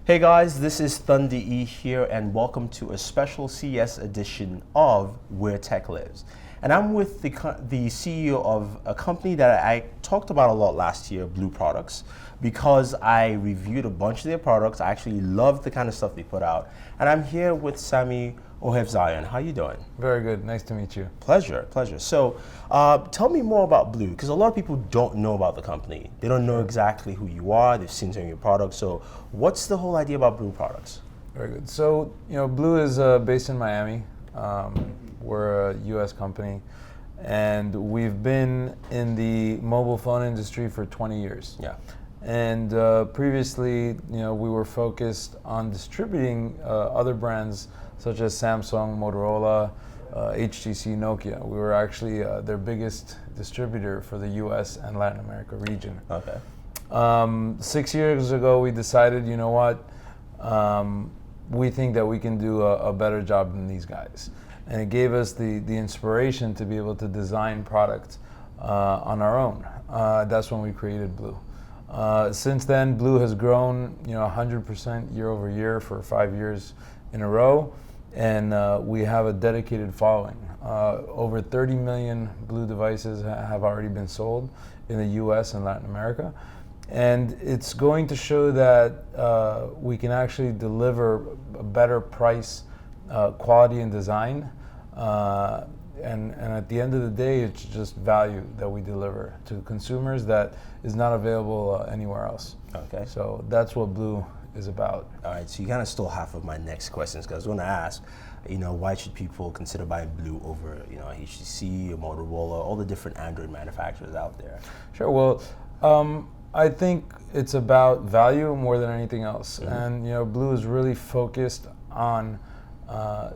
Hey guys, this is Thunder E here and welcome to a special CES edition of Where Tech Lives. And I'm with the CEO of a company that I talked about a lot last year, Blu Products, because I reviewed a bunch of their products. I actually love the kind of stuff they put out. And I'm here with Sami Oheb-Zion. How you doing? Very good. Nice to meet you. Pleasure, pleasure. So tell me more about Blu, because a lot of people don't know about the company. They don't know exactly who you are. They've seen some of your products. So what's the whole idea about Blu Products? Very good. So, Blu is based in Miami. We're a U.S. company, and we've been in the mobile phone industry for 20 years. Yeah. And previously, we were focused on distributing other brands such as Samsung, Motorola, HTC, Nokia. We were actually their biggest distributor for the US and Latin America region. Okay. 6 years ago, we decided, you know what, we think that we can do a better job than these guys. And it gave us the inspiration to be able to design products on our own. That's when we created Blu. Since then, Blu has grown 100% year over year for 5 years in a row. And we have a dedicated following. Over 30 million Blu devices have already been sold in the US and Latin America. And it's going to show that we can actually deliver a better price, quality, and design. And at the end of the day, it's just value that we deliver to consumers that is not available anywhere else. Okay. So that's what Blu is about. All right, so you kind of stole half of my next questions, because I was going to ask, why should people consider buying Blu over, HTC or Motorola, all the different Android manufacturers out there? Sure. Well, I think it's about value more than anything else, and Blu is really focused on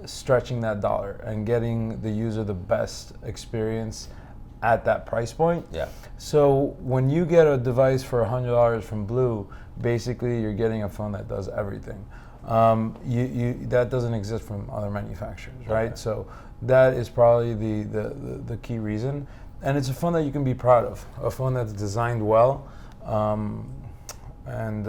stretching that dollar and getting the user the best experience at that price point. Yeah. So when you get a device for $100 from Blu, basically you're getting a phone that does everything. That doesn't exist from other manufacturers, right? Okay. So that is probably the key reason. And it's a phone that you can be proud of, a phone that's designed well, and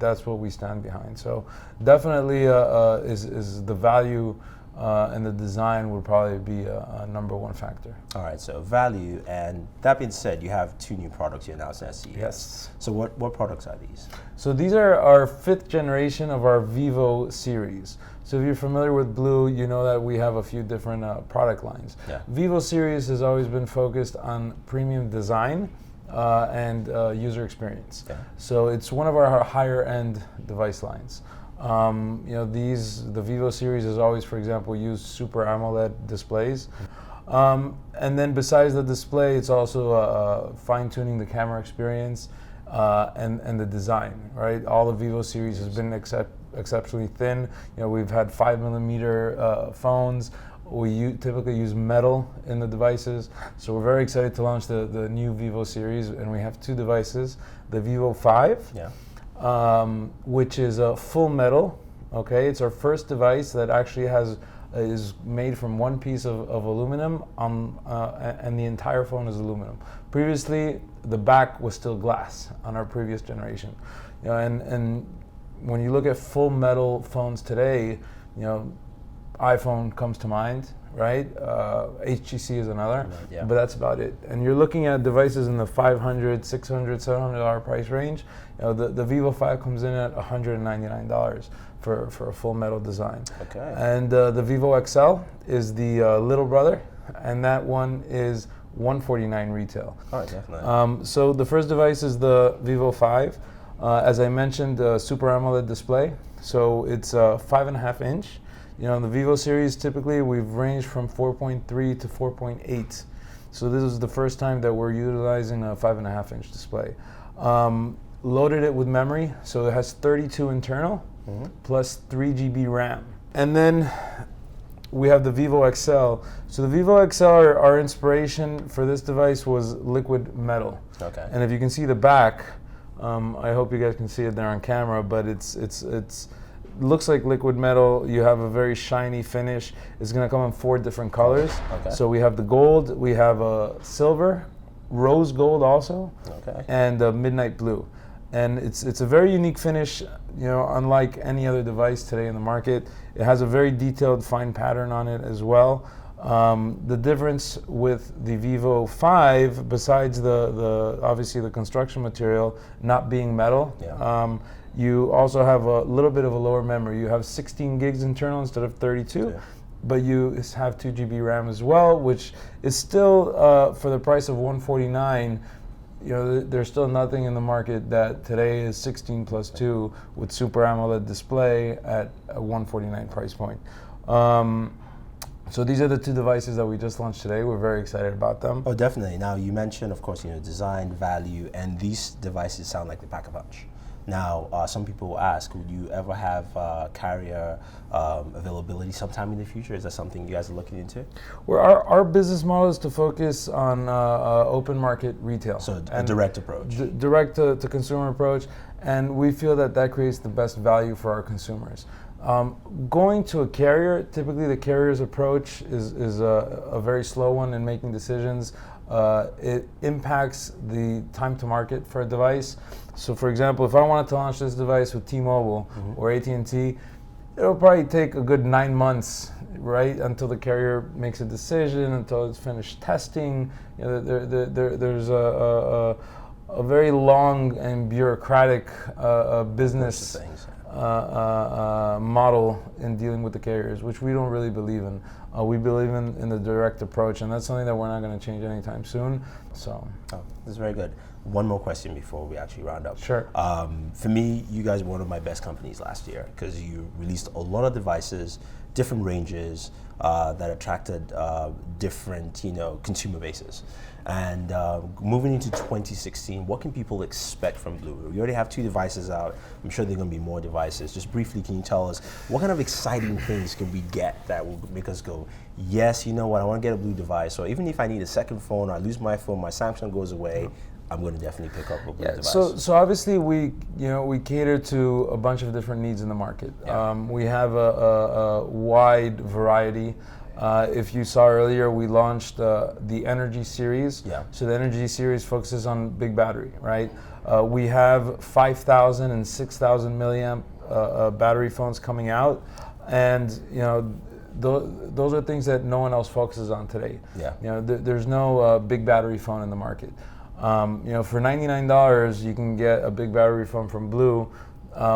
that's what we stand behind. So definitely is the value and the design would probably be a number one factor. All right, so value, and that being said, you have 2 new products you announced at CES. Yes. So what products are these? So these are our 5th generation of our Vivo series. So if you're familiar with Blu, you know that we have a few different product lines. Yeah. Vivo series has always been focused on premium design and user experience. Yeah. So it's one of our higher end device lines. The Vivo series has always, for example, used Super AMOLED displays. And then besides the display, it's also fine-tuning the camera experience and the design, right? All the Vivo series has been exceptionally thin. We've had 5mm phones. We typically use metal in the devices. So we're very excited to launch the new Vivo series, and we have 2 devices, the Vivo 5. Yeah. Which is a full metal. Okay, it's our first device that actually is made from one piece of aluminum, and the entire phone is aluminum. Previously, the back was still glass on our previous generation. And when you look at full metal phones today, iPhone comes to mind, right? HTC is another, yeah. But that's about it. And you're looking at devices in the $500, $600, $700 price range. The Vivo 5 comes in at $199 for a full metal design. Okay. And the Vivo XL is the little brother, and that one is $149 retail. All right, definitely. So the first device is the Vivo 5. As I mentioned, Super AMOLED display. So it's 5.5 inch. In the Vivo series, typically we've ranged from 4.3 to 4.8. So this is the first time that we're utilizing a 5.5 inch display. Loaded it with memory, so it has 32 internal plus 3 GB RAM. And then we have the Vivo XL. So the Vivo XL, our inspiration for this device was liquid metal. Okay. And if you can see the back, I hope you guys can see it there on camera, but it's looks like liquid metal. You have a very shiny finish. It's going to come in 4 different colors. Okay. So we have the gold, we have a silver, rose gold also, Okay. and midnight blue. And it's a very unique finish, unlike any other device today in the market. It has a very detailed fine pattern on it as well. The difference with the Vivo 5, besides the obviously the construction material not being metal, you also have a little bit of a lower memory. You have 16 gigs internal instead of 32. Yeah. But you have 2 GB RAM as well, which is still, for the price of $149, there's still nothing in the market that today is 16 plus 2 with Super AMOLED display at a $149 price point. So these are the two devices that we just launched today. We're very excited about them. Oh, definitely. Now, you mentioned, of course, design, value, and these devices sound like they pack a punch. Now, some people will ask, would you ever have carrier availability sometime in the future? Is that something you guys are looking into? Well, our business model is to focus on open market retail. So a direct approach. Direct to consumer approach, and we feel that creates the best value for our consumers. Going to a carrier, typically the carrier's approach is a very slow one in making decisions. It impacts the time to market for a device. So for example, if I wanted to launch this device with T-Mobile or AT&T, it'll probably take a good 9 months, right, until the carrier makes a decision, until it's finished testing. There's a very long and bureaucratic business model in dealing with the carriers, which we don't really believe in. We believe in the direct approach, and that's something that we're not going to change anytime soon. So, that's very good. One more question before we actually round up. Sure. For me, you guys were one of my best companies last year because you released a lot of devices, different ranges that attracted different, consumer bases. And moving into 2016, what can people expect from Blu? We already have 2 devices out. I'm sure there are going to be more devices. Just briefly, can you tell us what kind of exciting things can we get that will make us go, yes, you know what, I want to get a Blu device, or even if I need a second phone, or I lose my phone, my Samsung goes away, I'm going to definitely pick up a Blu device. So obviously we cater to a bunch of different needs in the market. Yeah. We have a wide variety. If you saw earlier, we launched the Energy series. Yeah. So the Energy series focuses on big battery, right? We have 5,000 and 6,000 milliamp battery phones coming out, and those are things that no one else focuses on today. Yeah. There's no big battery phone in the market. For $99, you can get a big battery phone from Blu,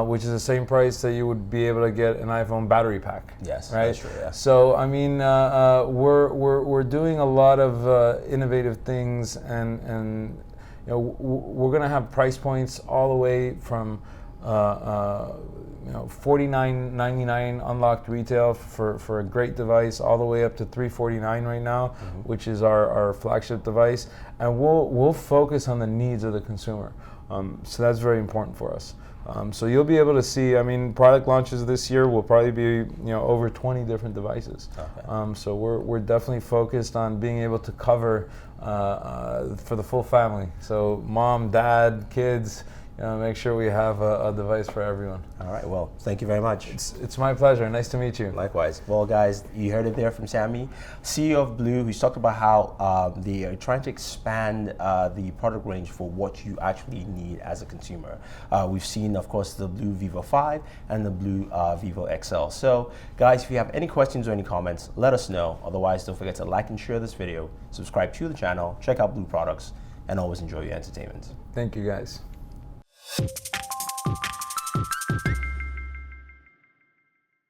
which is the same price that you would be able to get an iPhone battery pack. Yes, right. That's true, yeah. So I mean, we're doing a lot of innovative things, and we're going to have price points all the way from $49.99 unlocked retail for a great device, all the way up to $349 right now, which is our flagship device, and we'll focus on the needs of the consumer. So that's very important for us. So you'll be able to see, product launches this year will probably be over 20 different devices. Okay. So we're definitely focused on being able to cover for the full family. So mom, dad, kids, make sure we have a device for everyone. All right, well, thank you very much. It's my pleasure. Nice to meet you. Likewise. Well, guys, you heard it there from Sammy, CEO of Blu, who's talked about how they are trying to expand the product range for what you actually need as a consumer. We've seen, of course, the Blu Vivo 5 and the Blu Vivo XL. So, guys, if you have any questions or any comments, let us know. Otherwise, don't forget to like and share this video, subscribe to the channel, check out Blu Products, and always enjoy your entertainment. Thank you, guys.